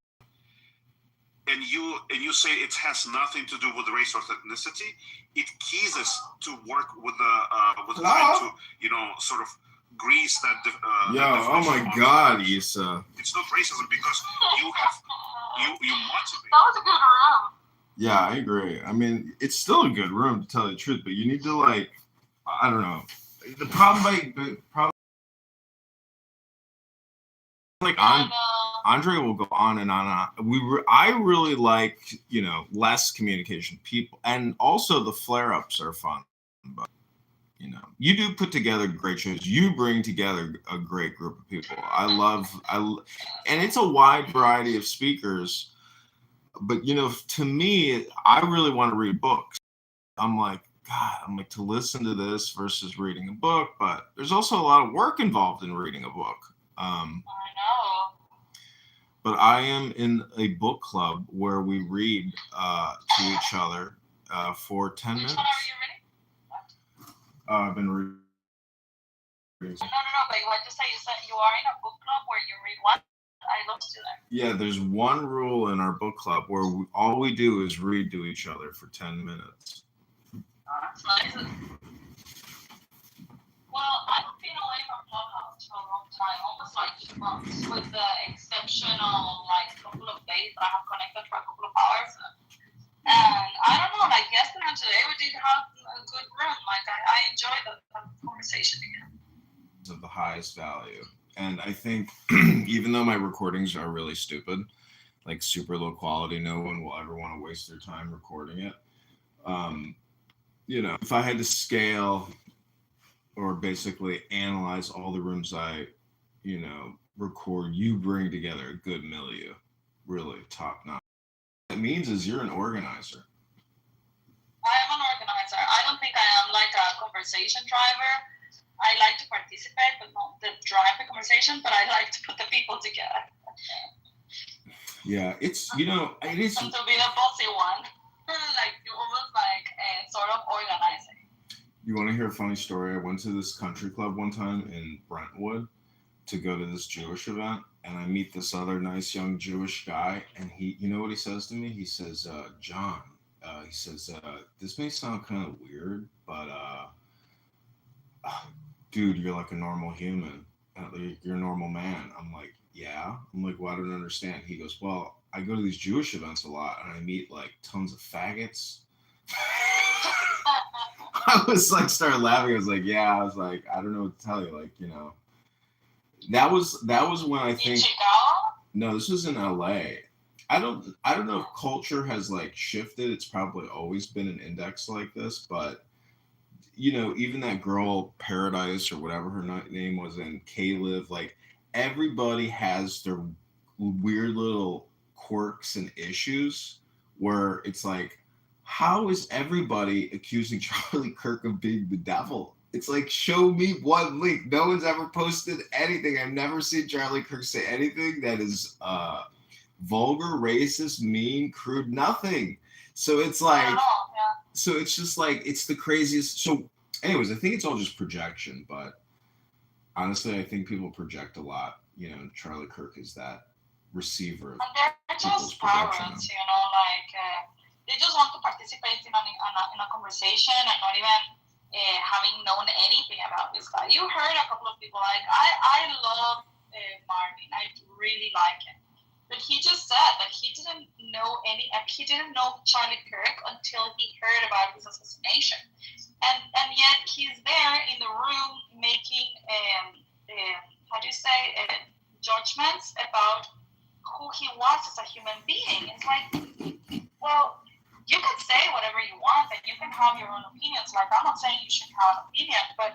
And you say it has nothing to do with race or ethnicity. It keys us to work with trying to sort of grease that. Oh my God, Issa. It's not racism because you motivate. That was a good room. Yeah, I agree. I mean, it's still a good room to tell the truth, but you need to I don't know. The problem, Andre will go on and on and on. I really like, less communication people, and also the flare-ups are fun. But you do put together great shows. You bring together a great group of people. And it's a wide variety of speakers. But to me, I really want to read books. I'm like, to listen to this versus reading a book. But there's also a lot of work involved in reading a book. I know. But I am in a book club where we read to each other for 10 minutes. Which one are you reading? I've been reading. No. But what you said you are in a book club where you read what? I lost you there. Yeah, there's one rule in our book club where all we do is read to each other for 10 minutes. That's nice. Well, I've been away from Clubhouse for a long time, almost like 2 months, with the exception of couple of days that I have connected for a couple of hours. And I don't know, yesterday and today we did have a good room. I enjoyed the conversation again. Of the highest value. And I think even though my recordings are really stupid, super low quality, no one will ever want to waste their time recording it. If I had to scale or basically analyze all the rooms I, record, you bring together a good milieu, really top notch. What that means is you're an organizer. I am an organizer. I don't think I am a conversation driver. I like to participate, but not drive the conversation, but I like to put the people together. Yeah, it is. And to be the bossy one. Almost sort of organizing. You want to hear a funny story? I went to this country club one time in Brentwood to go to this Jewish event, and I meet this other nice young Jewish guy, and he, what he says to me? He says, John, this may sound kind of weird, but dude, you're like a normal human. You're a normal man. I'm like, yeah. I'm like, well, I don't understand. He goes, well, I go to these Jewish events a lot, and I meet tons of faggots. I was started laughing. I was like, yeah. I was like, I don't know what to tell you. That was when I think. In Chicago? No, this was in LA. I don't know if culture has shifted. It's probably always been an index like this, but even that girl Paradise or whatever her name was in K-Live, everybody has their weird little quirks and issues where it's how is everybody accusing Charlie Kirk of being the devil? It's show me one link. No one's ever posted anything. I've never seen Charlie Kirk say anything that is vulgar, racist, mean, crude, nothing. So it's so it's just it's the craziest. So anyways, I think it's all just projection, but honestly, I think people project a lot. Charlie Kirk is that receiver of they're just parrots, they just want to participate in a conversation and not even having known anything about this guy. You heard a couple of people I love Marvin. I really like him. But he just said that he didn't know Charlie Kirk until he heard about his assassination. And yet he's there in the room making, judgments about who he was as a human being. It's like, well, you can say whatever you want and you can have your own opinions. Like, I'm not saying you should have an opinion, but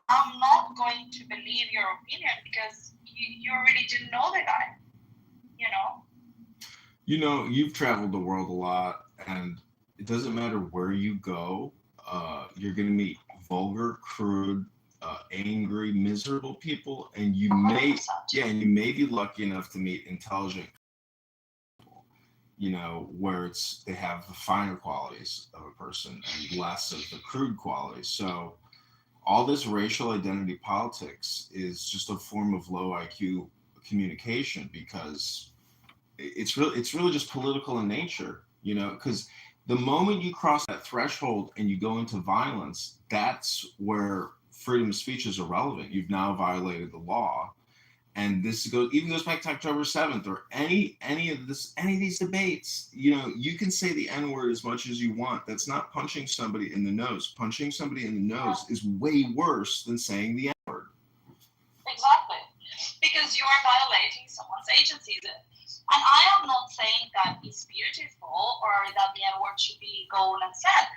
I'm not going to believe your opinion because you really didn't know the guy, you know? You know, you've traveled the world a lot, and it doesn't matter where you go, you're going to meet vulgar, crude, angry, miserable people, and you may be lucky enough to meet intelligent people, you know, where they have the finer qualities of a person and less of the crude qualities. So all this racial identity politics is just a form of low IQ communication, because it's really just political in nature, you know, because the moment you cross that threshold and you go into violence, that's where freedom of speech is irrelevant. You've now violated the law. And this goes back to October 7th, or any of these debates. You know, you can say the N-word as much as you want. That's not punching somebody in the nose. Punching somebody in the nose is way worse than saying the N-word. Exactly. Because you are violating someone's agency. And I am not saying that it's beautiful or that the N-word should be gone and said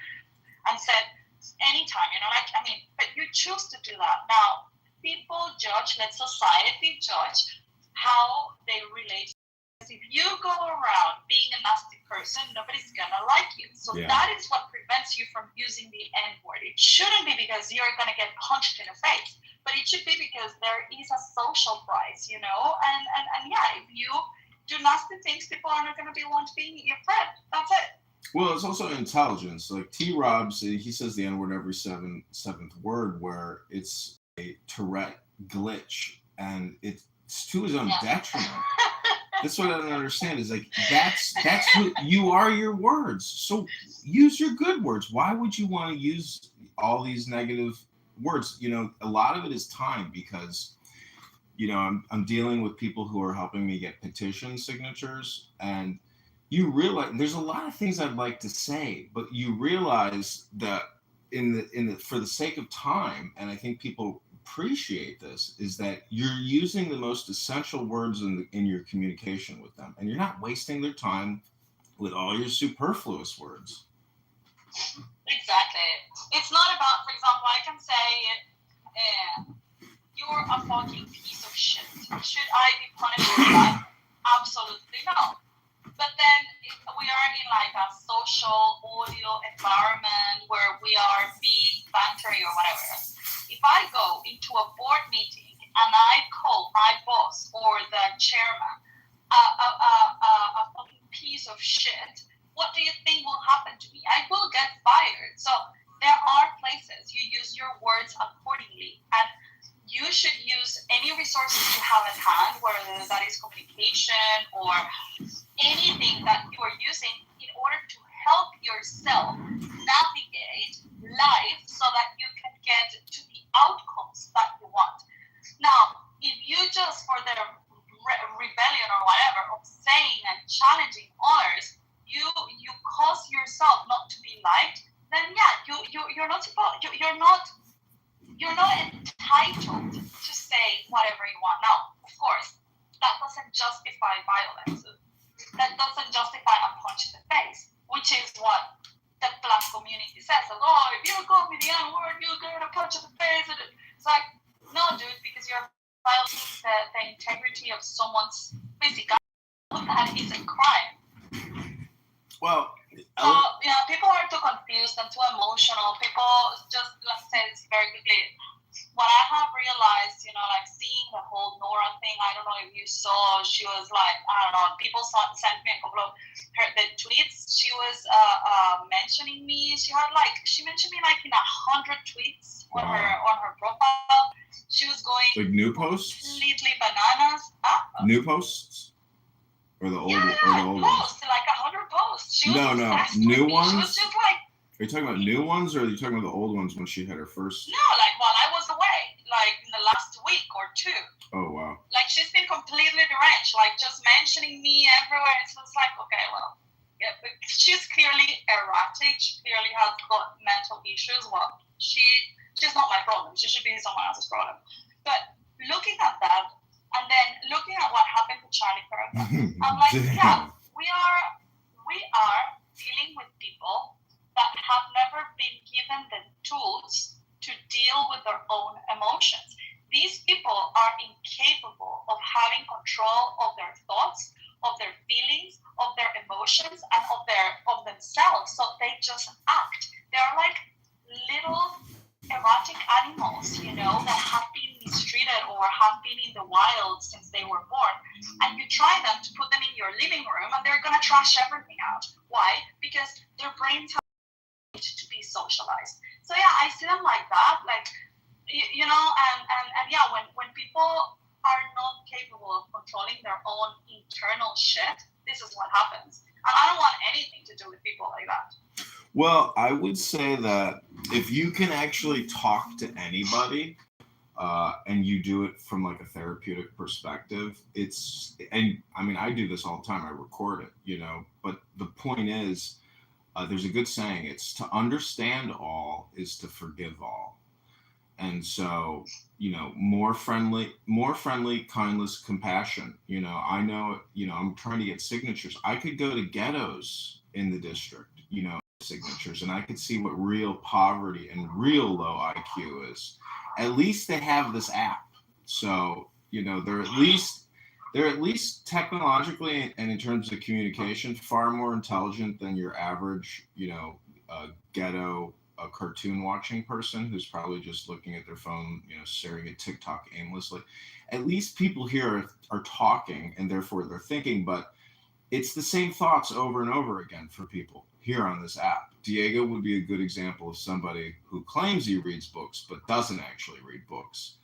anytime, you know, like, I mean, but you choose to do that. Now, people judge, let society judge how they relate. If you go around being a nasty person, nobody's gonna like you. So that is what prevents you from using the N-word. It shouldn't be because you're gonna get punched in the face, but it should be because there is a social price, you know, and yeah, if you do nasty things, people are not gonna want to be your friend. That's it. Well, it's also intelligence. Like T-Robs, he says the N-word every seventh word, where it's a Tourette glitch, and it's to his own detriment. That's what I don't understand. Is like that's who you are. Your words. So use your good words. Why would you want to use all these negative words? You know, a lot of it is time, because, you know, I'm dealing with people who are helping me get petition signatures, and you realize there's a lot of things I'd like to say, but you realize that for the sake of time, and I think people appreciate this, is that you're using the most essential words in your communication with them, and you're not wasting their time with all your superfluous words. Exactly. It's not about, for example, I can say, you're a fucking piece of shit. Should I be punished for that? Absolutely no. But then we are in like a social audio environment where we are being bantery or whatever. If I go into a board meeting and I call my boss or the chairman a fucking piece of shit, what do you think will happen to me? I will get fired. So there are places you use your words accordingly, and you should use any resources you have at hand, whether that is communication or anything that you are using, in order to help yourself navigate life so that you can get to the outcomes that you want. Now, if you just, for the rebellion or whatever, of saying and challenging others, you cause yourself not to be liked, then yeah, you're not entitled to say whatever you want. Now, of course, that doesn't justify violence. That doesn't justify a punch in the face, which is what the black community says. Like, oh, if you call me the N-word, you'll get a punch in the face. And it's like, no, dude, because you're violating the integrity of someone's physical. That is a crime. Well, so yeah, people are too confused and too emotional. People just, let's say this very quickly. What I have realized, you know, like seeing the whole Nora thing, I don't know if you saw, she was like, I don't know, people sent me a couple of the tweets. She was mentioning me. She mentioned me like in 100 tweets on her profile. She was going like new posts, completely bananas. New posts, or the old, posts, like 100 posts. She was new ones. She was just like. Are you talking about new ones, or are you talking about the old ones when she had her first? No, like while I was away, like in the last week or two. Oh, wow. Like she's been completely deranged, like just mentioning me everywhere. It's just like, okay, well, Yeah, but she's clearly erratic. She clearly has got mental issues. Well, she's not my problem. She should be someone else's problem. But looking at that, and then looking at what happened to Charlie Kirk, I'm like, yeah, we are dealing with people that have never been given the tools to deal with their own emotions. These people are incapable of having control of their thoughts, of their feelings, of their emotions, and of themselves. So they just act. They're like little erotic animals, that have been mistreated or have been in the wild since they were born. And you try them to put them in your living room, and they're gonna trash everything out. Why? Because their brains have to be socialized. So yeah, I see them like that, like and yeah, when people are not capable of controlling their own internal shit, this is what happens. And I don't want anything to do with people like that. Well, I would say that if you can actually talk to anybody, and you do it from like a therapeutic perspective, and I mean, I do this all the time. I record it, but the point is, there's a good saying, it's to understand all is to forgive all. And so, more friendly, kindness, compassion. I know, I'm trying to get signatures. I could go to ghettos in the district, signatures, and I could see what real poverty and real low IQ is. At least they have this app. So, they're at least technologically and in terms of communication far more intelligent than your average, ghetto a cartoon watching person who's probably just looking at their phone, staring at TikTok aimlessly. At least people here are talking, and therefore they're thinking, but it's the same thoughts over and over again for people here on this app. Diego would be a good example of somebody who claims he reads books, but doesn't actually read books.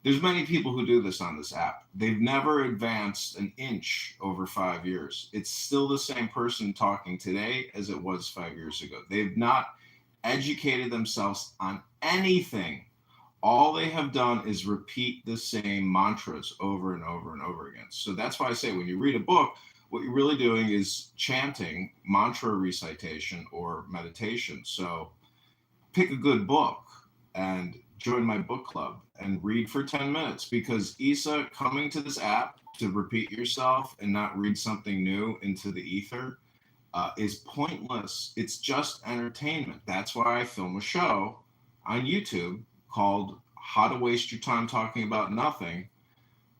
There's many people who do this on this app. They've never advanced an inch over 5 years. It's still the same person talking today as it was 5 years ago. They've not educated themselves on anything. All they have done is repeat the same mantras over and over and over again. So that's why I say when you read a book, what you're really doing is chanting, mantra recitation, or meditation. So pick a good book and join my book club and read for 10 minutes, because Isa, coming to this app to repeat yourself and not read something new into the ether is pointless. It's just entertainment. That's why I film a show on YouTube called How to Waste Your Time Talking About Nothing.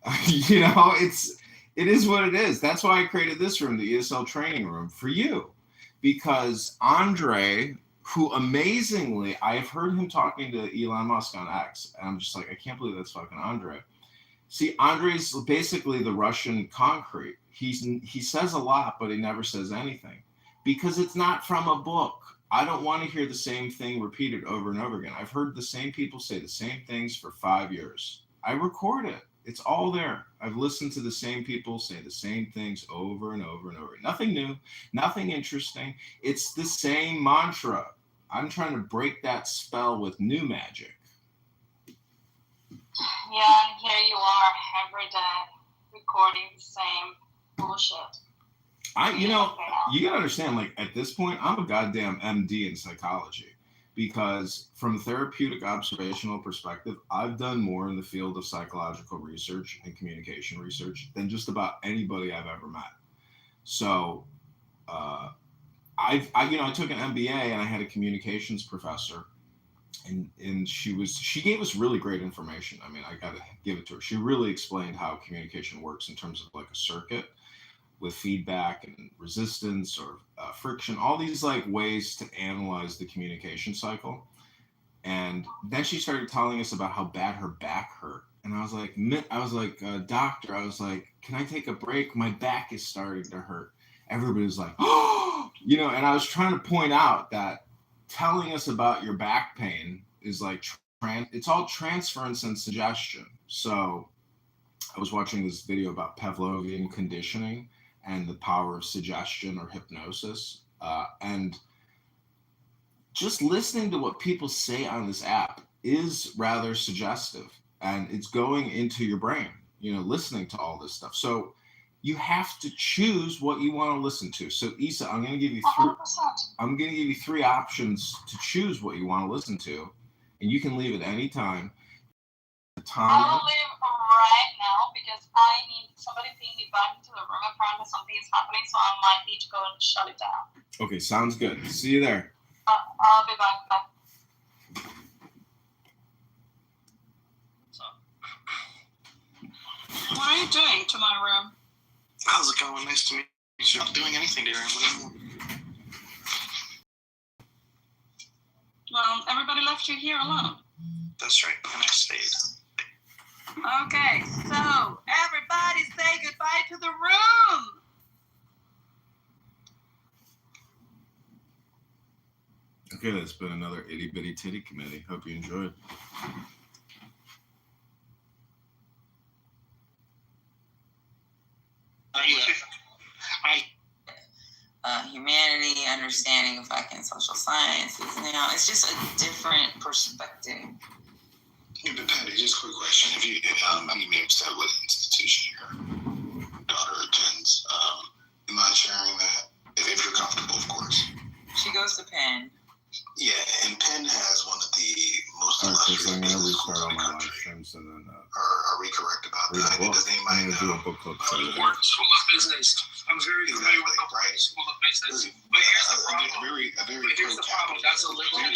It is what it is. That's why I created this room, the ESL training room, for you. Because Andre, who amazingly, I've heard him talking to Elon Musk on X, and I'm just like, I can't believe that's fucking Andre. See, Andre's basically the Russian concrete. He says a lot, but he never says anything. Because it's not from a book. I don't want to hear the same thing repeated over and over again. I've heard the same people say the same things for 5 years. I record it. It's all there. I've listened to the same people say the same things over and over and over. Nothing new, nothing interesting. It's the same mantra. I'm trying to break that spell with new magic. Yeah, and here you are every day recording the same bullshit. You gotta understand, like, at this point, I'm a goddamn MD in psychology, because from a therapeutic observational perspective, I've done more in the field of psychological research and communication research than just about anybody I've ever met. So, I took an MBA and I had a communications professor, and she gave us really great information. I mean, I gotta give it to her. She really explained how communication works in terms of like a circuit with feedback and resistance or friction, all these like ways to analyze the communication cycle. And then she started telling us about how bad her back hurt. And I was like, doctor, I was like, can I take a break? My back is starting to hurt. Everybody was like, oh, and I was trying to point out that telling us about your back pain is like, it's all transference and suggestion. So I was watching this video about Pavlovian conditioning and the power of suggestion or hypnosis. And just listening to what people say on this app is rather suggestive, and it's going into your brain, listening to all this stuff. So, you have to choose what you want to listen to. So Issa, I'm going to give you 3 options to choose what you want to listen to, and you can leave at any time. I'll leave right now because I need somebody ping me back into the room. Apparently something is happening, so I might need to go and shut it down. Okay, sounds good. See you there. I'll be back. Bye. What are you doing to my room? How's it going? Nice to meet you. Not doing anything, dear. Well, everybody left you here alone. That's right, and I stayed. Okay, so everybody say goodbye to the room. Okay, that's been another Itty Bitty Titty Committee. Hope you enjoyed. Humanity, understanding of like in social sciences. It's just a different perspective. Hey, but Patty, just a quick question. If you, you may have said what institution your daughter attends. You mind sharing that? If you're comfortable, of course. She goes to Penn. Yeah, and Penn has one of the most illustrious business schools in the country. So then, are we correct about that? Does anybody know? Do a book club. School of Business. I'm very familiar with the School of Business. But here's the problem. That's a little Two of the